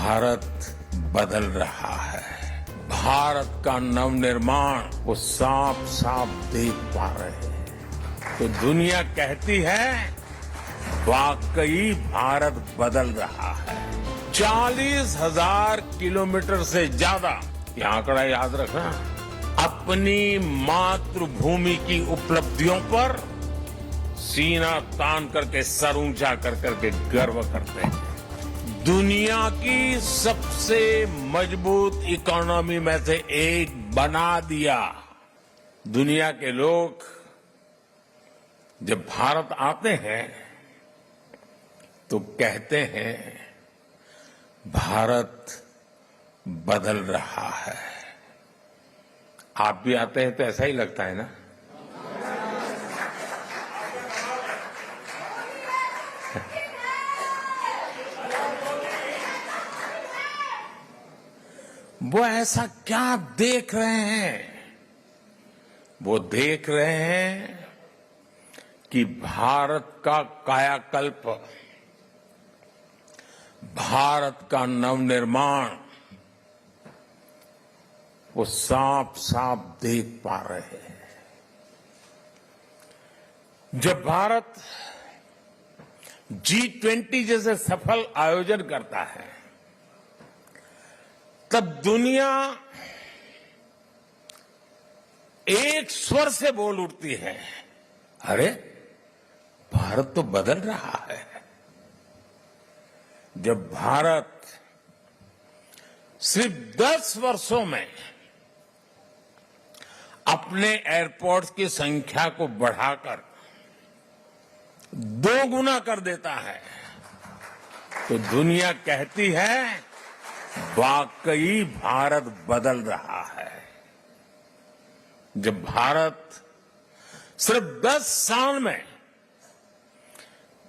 भारत बदल रहा है। भारत का नवनिर्माण वो साफ साफ देख पा रहे हैं। तो दुनिया कहती है वाकई भारत बदल रहा है। 40,000 किलोमीटर से ज्यादा, ये आंकड़ा याद रखना, अपनी मातृभूमि की उपलब्धियों पर सीना तान करके सर ऊंचा कर करके गर्व करते हैं। दुनिया की सबसे मजबूत इकोनॉमी में से एक बना दिया। दुनिया के लोग जब भारत आते हैं तो कहते हैं भारत बदल रहा है। आप भी आते हैं तो ऐसा ही लगता है ना? वो ऐसा क्या देख रहे हैं? वो देख रहे हैं कि भारत का कायाकल्प, भारत का नवनिर्माण वो साफ साफ देख पा रहे हैं। जब भारत G20 जैसे सफल आयोजन करता है तब दुनिया एक स्वर से बोल उठती है, अरे भारत तो बदल रहा है। जब भारत सिर्फ 10 वर्षों में अपने एयरपोर्ट्स की संख्या को बढ़ाकर 2 गुना कर देता है तो दुनिया कहती है वाकई भारत बदल रहा है। जब भारत सिर्फ 10 साल में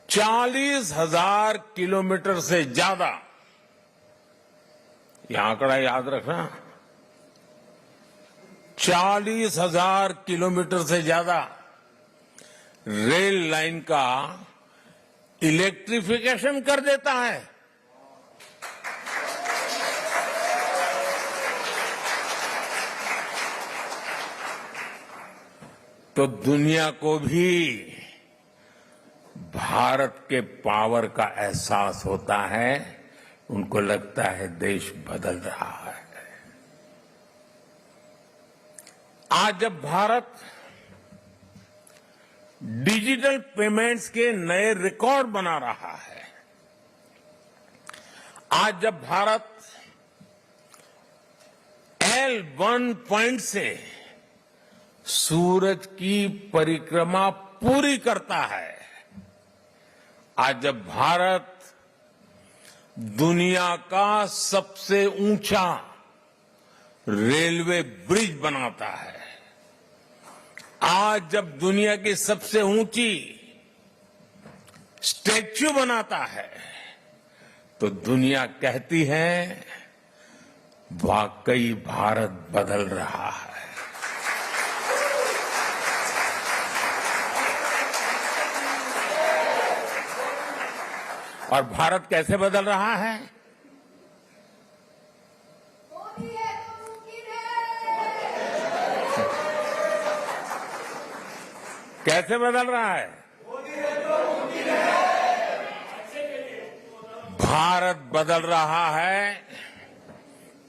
40,000 किलोमीटर से ज्यादा, यह आंकड़ा याद रखना, 40,000 किलोमीटर से ज्यादा रेल लाइन का इलेक्ट्रिफिकेशन कर देता है तो दुनिया को भी भारत के पावर का एहसास होता है। उनको लगता है देश बदल रहा है। आज जब भारत डिजिटल पेमेंट्स के नए रिकॉर्ड बना रहा है, आज जब भारत L1 पॉइंट से सूरज की परिक्रमा पूरी करता है, आज जब भारत दुनिया का सबसे ऊंचा रेलवे ब्रिज बनाता है, आज जब दुनिया की सबसे ऊंची स्टैच्यू बनाता है, तो दुनिया कहती है वाकई भारत बदल रहा है। और भारत कैसे बदल रहा है? कैसे बदल रहा है? भारत बदल रहा है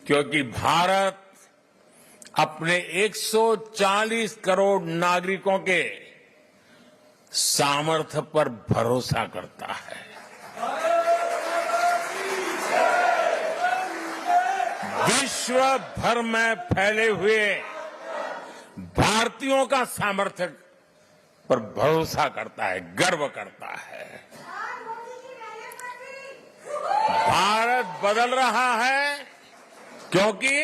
क्योंकि भारत अपने 140 करोड़ नागरिकों के सामर्थ्य पर भरोसा करता है। विश्व भर में फैले हुए भारतीयों का सामर्थ्य पर भरोसा करता है, गर्व करता है। भारत बदल रहा है क्योंकि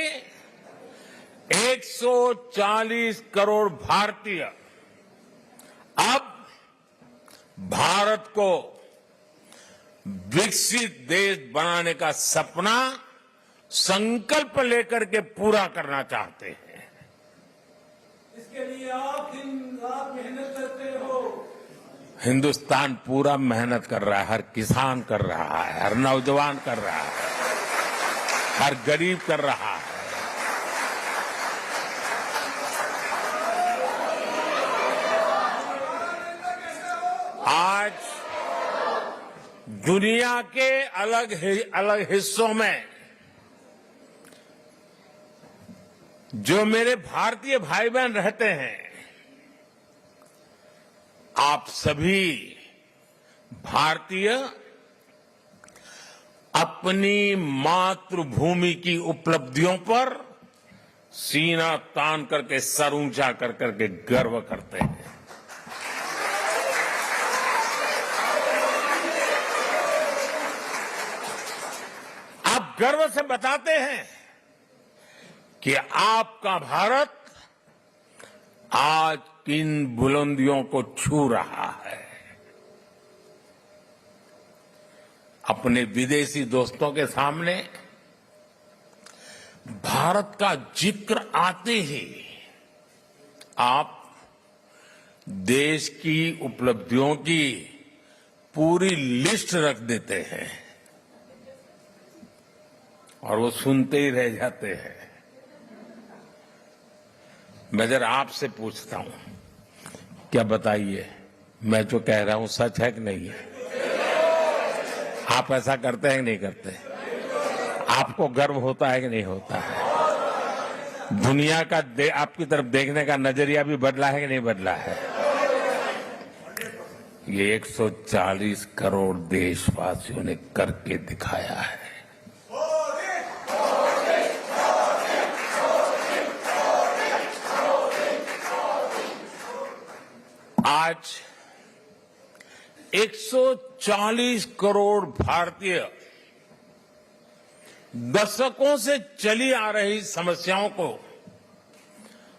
140 करोड़ भारतीय अब भारत को विकसित देश बनाने का सपना, संकल्प लेकर के पूरा करना चाहते हैं। इसके लिए आप मेहनत करते हो। हिंदुस्तान पूरा मेहनत कर रहा है, हर किसान कर रहा है, हर नौजवान कर रहा है। हर गरीब कर रहा है। आज दुनिया के अलग अलग हिस्सों में जो मेरे भारतीय भाई बहन रहते हैं, आप सभी भारतीय अपनी मातृभूमि की उपलब्धियों पर सीना तान करके सर ऊंचा कर करके गर्व करते हैं। आप गर्व से बताते हैं कि आपका भारत आज किन बुलंदियों को छू रहा है। अपने विदेशी दोस्तों के सामने भारत का जिक्र आते ही आप देश की उपलब्धियों की पूरी लिस्ट रख देते हैं और वो सुनते ही रह जाते हैं। मैं जरा आपसे पूछता हूं, क्या बताइए, मैं जो कह रहा हूं सच है कि नहीं है? आप ऐसा करते हैं कि नहीं करते? आपको गर्व होता है कि नहीं होता है? दुनिया का आपकी तरफ देखने का नजरिया भी बदला है कि नहीं बदला है? ये 140 करोड़ देशवासियों ने करके दिखाया है। आज 140 करोड़ भारतीय दशकों से चली आ रही समस्याओं को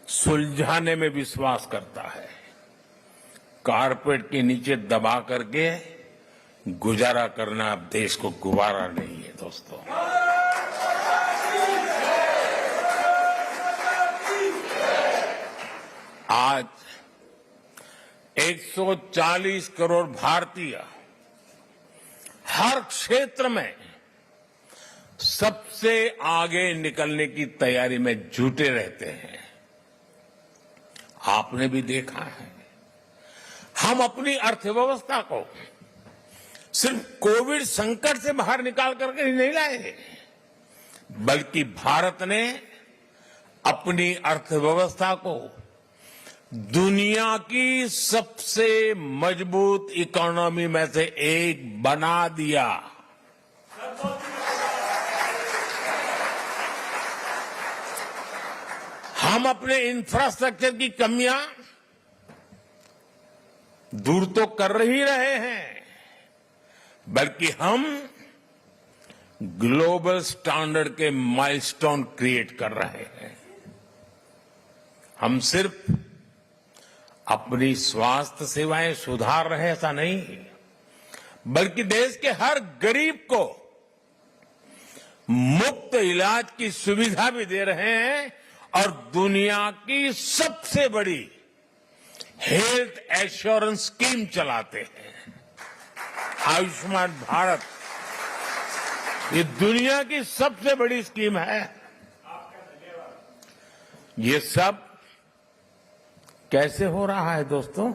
सुलझाने में विश्वास करता है। कारपेट के नीचे दबा करके गुजारा करना अब देश को गुवारा नहीं है दोस्तों। आज 140 करोड़ भारतीय हर क्षेत्र में सबसे आगे निकलने की तैयारी में जुटे रहते हैं। आपने भी देखा है, हम अपनी अर्थव्यवस्था को सिर्फ कोविड संकट से बाहर निकाल करके ही नहीं लाए, बल्कि भारत ने अपनी अर्थव्यवस्था को दुनिया की सबसे मजबूत इकोनॉमी में से एक बना दिया। हम अपने इंफ्रास्ट्रक्चर की कमियां दूर तो कर ही रहे हैं, बल्कि हम ग्लोबल स्टैंडर्ड के माइलस्टोन क्रिएट कर रहे हैं। हम सिर्फ अपनी स्वास्थ्य सेवाएं सुधार रहे ऐसा नहीं, बल्कि देश के हर गरीब को मुफ्त इलाज की सुविधा भी दे रहे हैं और दुनिया की सबसे बड़ी हेल्थ एश्योरेंस स्कीम चलाते हैं। आयुष्मान भारत ये दुनिया की सबसे बड़ी स्कीम है। ये सब कैसे हो रहा है दोस्तों?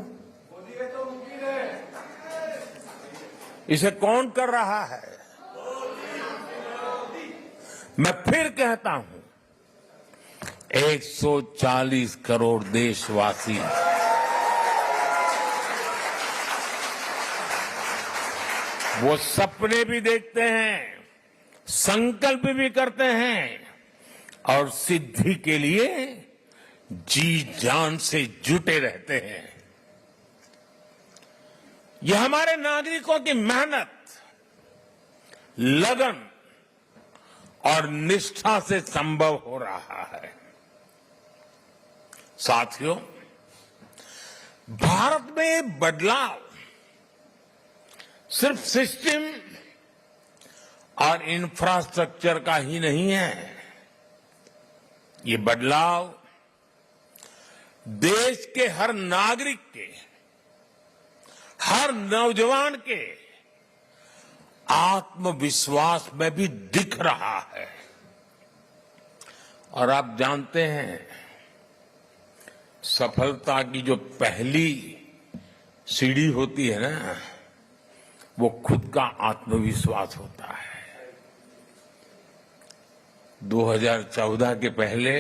इसे कौन कर रहा है? मैं फिर कहता हूं, 140 करोड़ देशवासी वो सपने भी देखते हैं, संकल्प भी करते हैं और सिद्धि के लिए जी जान से जुटे रहते हैं। यह हमारे नागरिकों की मेहनत, लगन और निष्ठा से संभव हो रहा है। साथियों, भारत में बदलाव सिर्फ सिस्टम और इंफ्रास्ट्रक्चर का ही नहीं है। ये बदलाव देश के हर नागरिक के, हर नौजवान के आत्मविश्वास में भी दिख रहा है। और आप जानते हैं, सफलता की जो पहली सीढ़ी होती है ना, वो खुद का आत्मविश्वास होता है। 2014 के पहले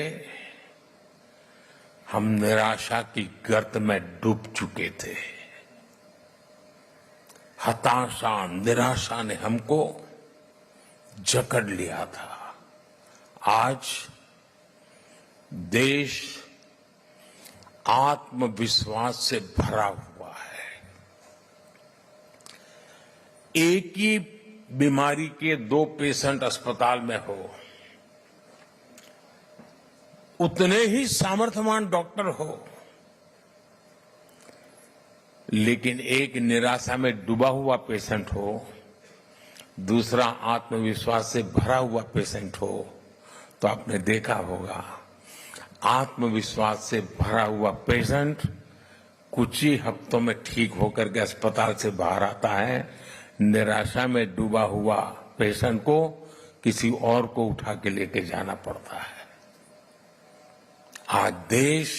हम निराशा की गर्त में डूब चुके थे। हताशा, निराशा ने हमको जकड़ लिया था। आज देश आत्मविश्वास से भरा हुआ है। एक ही बीमारी के 2 पेशेंट अस्पताल में हो, उतने ही सामर्थ्यवान डॉक्टर हो, लेकिन एक निराशा में डूबा हुआ पेशेंट हो, दूसरा आत्मविश्वास से भरा हुआ पेशेंट हो, तो आपने देखा होगा आत्मविश्वास से भरा हुआ पेशेंट कुछ ही हफ्तों में ठीक होकर के अस्पताल से बाहर आता है। निराशा में डूबा हुआ पेशेंट को किसी और को उठा के लेके जाना पड़ता है। आज देश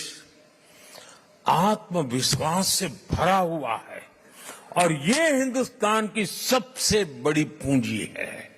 आत्मविश्वास से भरा हुआ है और ये हिंदुस्तान की सबसे बड़ी पूंजी है।